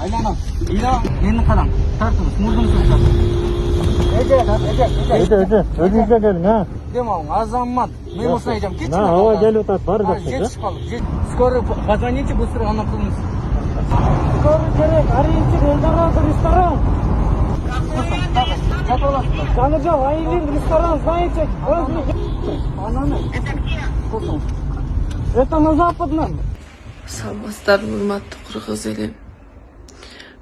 Aylanam. İla yeni karan. Tartınız. Murdunuz tartın. Özünüzde gelin ha. Demam azammat. Men olsaydım ketsin. Hava geliyor da var da. Жетишип калдык. Скоро позвоните, быстро ана кылыңыз. Скоро керек. Аринчи Эльдорадо ресторан. Сатып аласызбы? Жаныжан Айлин ресторан, знаете? Ананы. Это где? Это на западном. Салмастар, урматтуу кыргыз элим.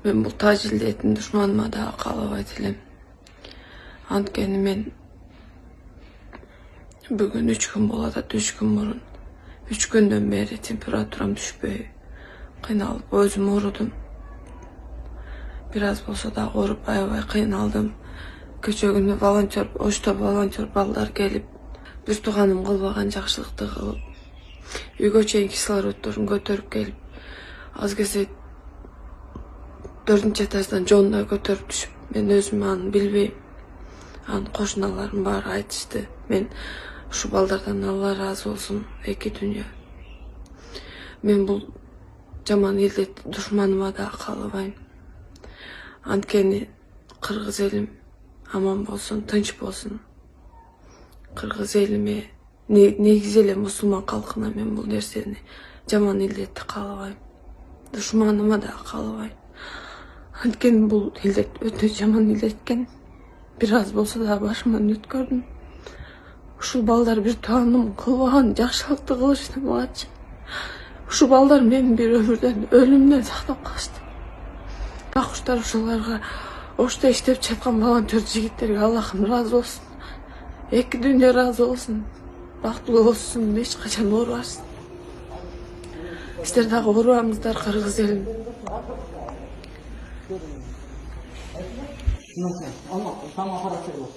Мен бул тажилдетин душманыма дагы каалабайт элем. Анткени мен бүгүн 3 күн болот, 3 күн мурун 3 күндөн бери температурам түшпөй кыйналып өзүм оорудум. Бир аз болсо да ооруп аябай кыйналдым. Кечээ күнү ошто волонтер балдар келип, бир тууганым кылбаган жакшылыкты кылып, үйгө чейин кислороддорун көтөрүп келип, аз кезде 4 этаждан жонуна көтөрүп түшүп, мен өзүм аны билбейм. Анын кошуналарым баары айтышты. Мен ушу балдардан Алла ыраазы болсун, эки дүйнө. Мен бул жаман элди душманыма да каалабайм. Анткени кыргыз элим аман болсун, тынч болсун. Кыргыз элиме, негизи эле мусулман калкына мен бул нерсени жаман илдетти каалабайм. Душманыма да каалабайм. Анткени бул илдет өтө жаман илдет экен. Бир аз болсо да башыман өткөрдүм. Ушул балдар бир тууганым кылбаган жакшылыкты кылышты магачы. Ушул балдар мени бир өмүрдөн, өлүмдөн сактап калышты. Акуштар ушуларга ошто иштеп жаткан волонтер жигиттерге Аллахым ыраазы болсун. Эки дүйнө ыраазы болсун. Бактылуу болсун, эч качан оорубасын. Сиздер дагы оорубаңыздар, кыргыз элим. Tamam, tamam, para çekiyor.